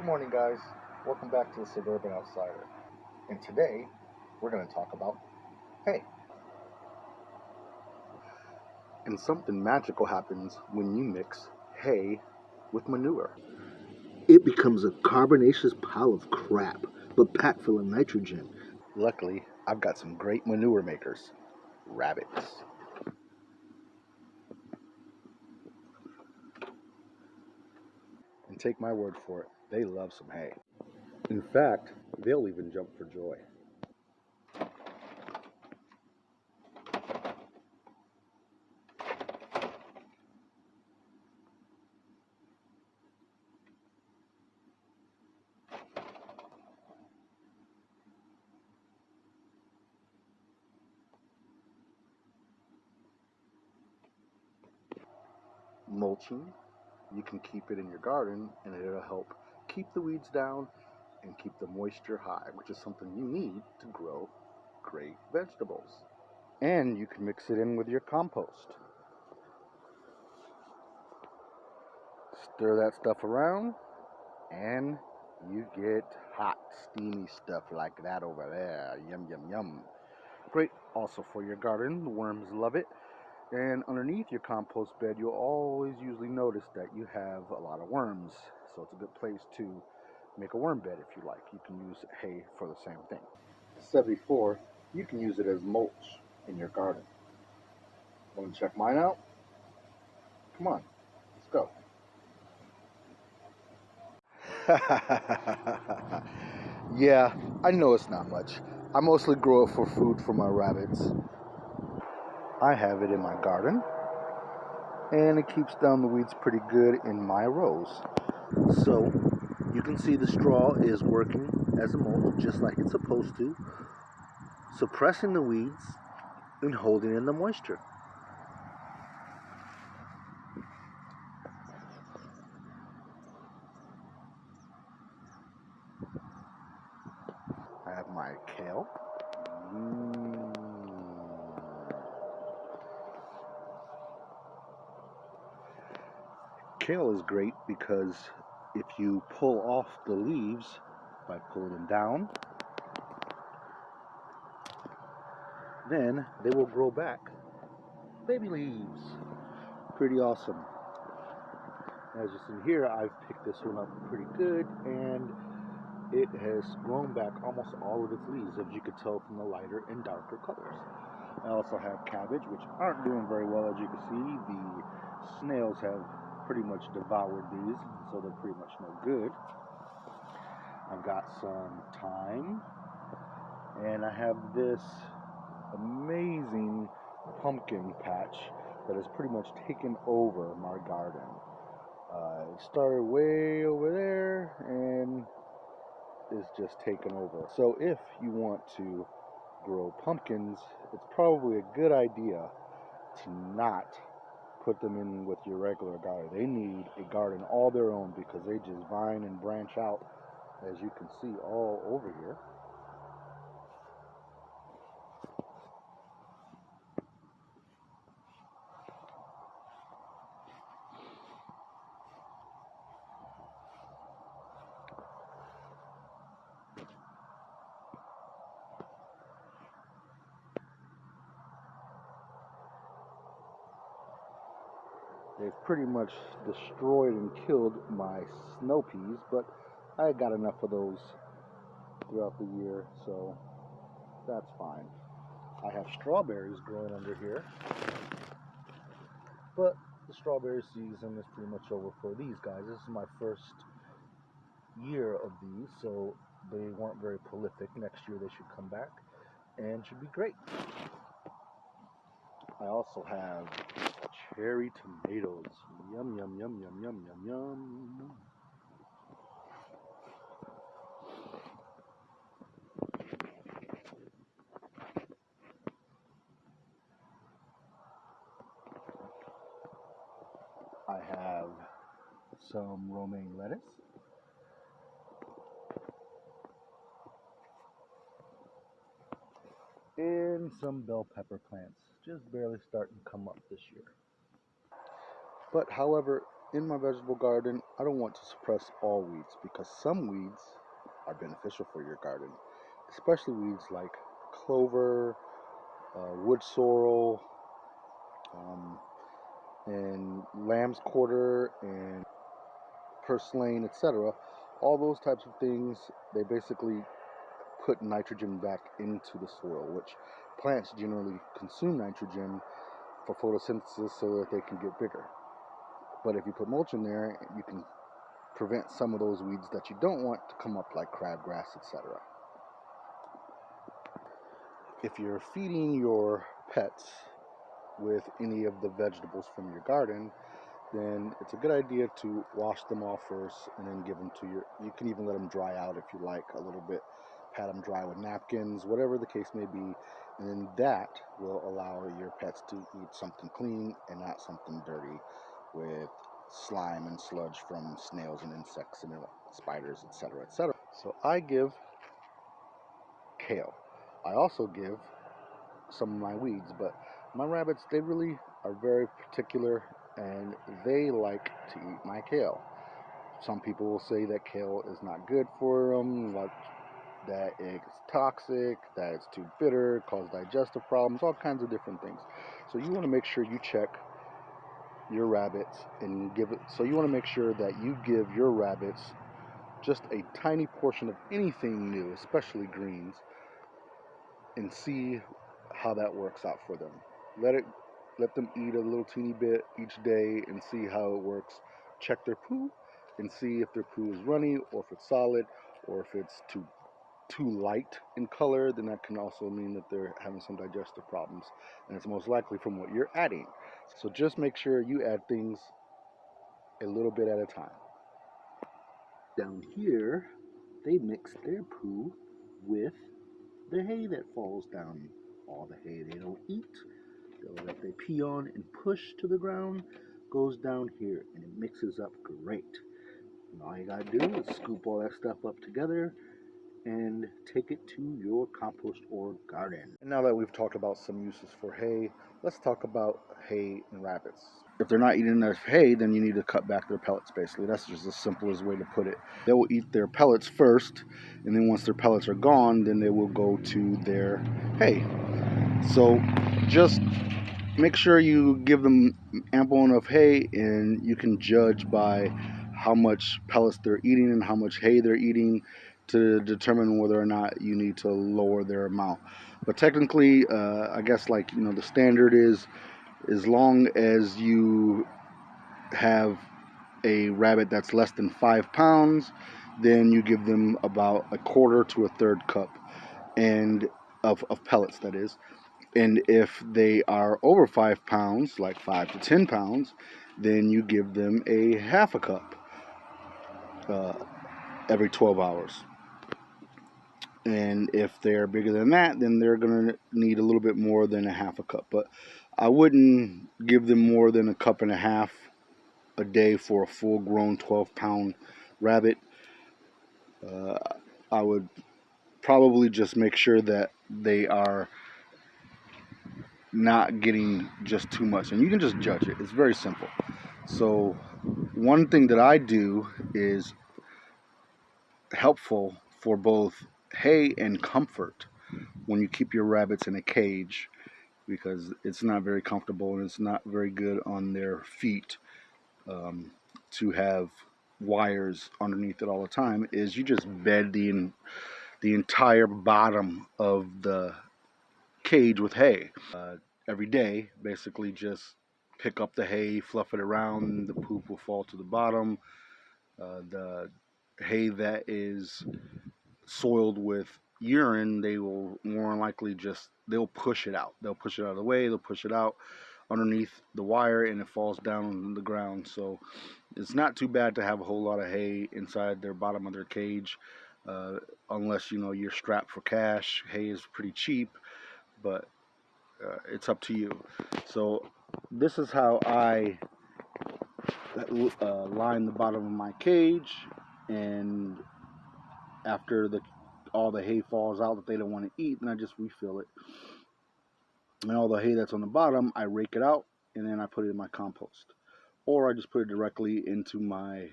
morning, guys. Welcome back to the Suburban Outsider. And today, we're going to talk about hay. And something magical happens when you mix hay with manure. It becomes a carbonaceous pile of crap, but packed full of nitrogen. Luckily, I've got some great manure makers. Rabbits. And take my word for it, they love some hay. In fact, they'll even jump for joy. Mulching, you can keep it in your garden and it'll help keep the weeds down and keep the moisture high, which is something you need to grow great vegetables. And you can mix it in with your compost. Stir that stuff around and you get hot, steamy stuff like that over there. Yum, yum, yum. Great also for your garden. The worms love it. And underneath your compost bed, you'll always usually notice that you have a lot of worms. So it's a good place to make a worm bed if you like. You can use hay for the same thing. 74, you can use it as mulch in your garden. Want to check mine out? Come on, let's go. Yeah, I know it's not much. I mostly grow it for food for my rabbits. I have it in my garden, and it keeps down the weeds pretty good in my rows. So you can see the straw is working as a mulch just like it's supposed to, suppressing the weeds and holding in the moisture. I have my kale. Kale is great because if you pull off the leaves by pulling them down, then they will grow back. Baby leaves. Pretty awesome. As you see here, I've picked this one up pretty good, and it has grown back almost all of its leaves, as you could tell from the lighter and darker colors. I also have cabbage, which aren't doing very well, as you can see. The snails have pretty much devoured these, so they're pretty much no good. I've got some thyme, and I have this amazing pumpkin patch that has pretty much taken over my garden. It started way over there and is just taken over. So if you want to grow pumpkins, it's probably a good idea to not put them in with your regular garden. They need a garden all their own because they just vine and branch out, as you can see all over here. They've pretty much destroyed and killed my snow peas, but I got enough of those throughout the year, so that's fine. I have strawberries growing under here, but the strawberry season is pretty much over for these guys. This is my first year of these, so they weren't very prolific. Next year they should come back and should be great. I also have cherry tomatoes. Yum, yum, yum, yum, yum, yum, yum. I have some romaine lettuce. And some bell pepper plants, just barely starting to come up this year. But however, in my vegetable garden, I don't want to suppress all weeds because some weeds are beneficial for your garden, especially weeds like clover, wood sorrel, um, and lamb's quarter, and purslane, etc. All those types of things, they basically put nitrogen back into the soil, which plants generally consume nitrogen for photosynthesis so that they can get bigger. But if you put mulch in there, you can prevent some of those weeds that you don't want to come up, like crabgrass, etc. If you're feeding your pets with any of the vegetables from your garden, then it's a good idea to wash them off first and then give them to you can even let them dry out if you like a little bit, pat them dry with napkins, whatever the case may be, and then that will allow your pets to eat something clean and not something dirty with slime and sludge from snails and insects and spiders, etc., etc. So I give kale. I also give some of my weeds, but my rabbits, they really are very particular and they like to eat my kale. Some people will say that kale is not good for them, like that it's toxic, that it's too bitter, cause digestive problems, all kinds of different things. So you want to make sure you check your rabbits and give it. So you want to make sure that you give your rabbits just a tiny portion of anything new, especially greens, and see how that works out for them. Let them eat a little teeny bit each day and see how it works. Check their poo and see if their poo is runny or if it's solid or if it's too light in color. Then that can also mean that they're having some digestive problems, and it's most likely from what you're adding. So just make sure you add things a little bit at a time. Down here, they mix their poo with the hay that falls down. All the hay they don't eat, that they pee on and push to the ground, goes down here and it mixes up great. And all you gotta do is scoop all that stuff up together and take it to your compost or garden. And now that we've talked about some uses for hay, let's talk about hay and rabbits. If they're not eating enough hay, then you need to cut back their pellets, basically. That's just the simplest way to put it. They will eat their pellets first, and then once their pellets are gone, then they will go to their hay. So just make sure you give them ample enough hay, and you can judge by how much pellets they're eating and how much hay they're eating to determine whether or not you need to lower their amount. But technically, I guess, like, the standard is, as long as you have a rabbit that's less than 5 pounds, then you give them about a quarter to a third cup and of pellets, that is. And if they are over 5 pounds, like 5 to 10 pounds, then you give them a half a cup every 12 hours. And if they're bigger than that, then they're going to need a little bit more than a half a cup. But I wouldn't give them more than a cup and a half a day for a full-grown 12-pound rabbit. I would probably just make sure that they are not getting just too much, and you can just judge it. It's very simple. So one thing that I do is helpful for both hay and comfort when you keep your rabbits in a cage, because it's not very comfortable and it's not very good on their feet to have wires underneath it all the time, is you just bed the entire bottom of the cage with hay. Every day, basically just pick up the hay, fluff it around, the poop will fall to the bottom. The hay that is soiled with urine, they will more than likely they'll push it out. They'll push it out of the way, they'll push it out underneath the wire, and it falls down on the ground. So it's not too bad to have a whole lot of hay inside their bottom of their cage, unless you're strapped for cash. Hay is pretty cheap, but it's up to you. So this is how I line the bottom of my cage, and after all the hay falls out that they don't want to eat, then I just refill it. And all the hay that's on the bottom, I rake it out, and then I put it in my compost. or I just put it directly into my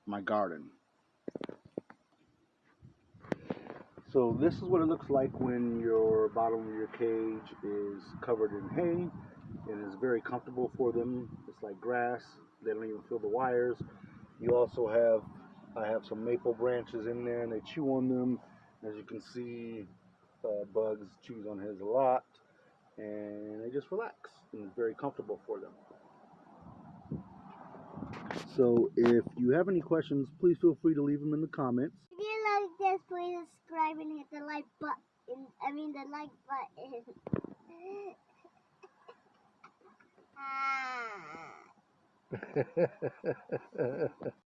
my garden. So this is what it looks like when your bottom of your cage is covered in hay. It is very comfortable for them. It's like grass. They don't even feel the wires. You also have, I have some maple branches in there and they chew on them. As you can see, Bugs chews on his a lot and they just relax and it's very comfortable for them. So if you have any questions, please feel free to leave them in the comments. If you like this, please subscribe and hit the like button. The like button. Ah.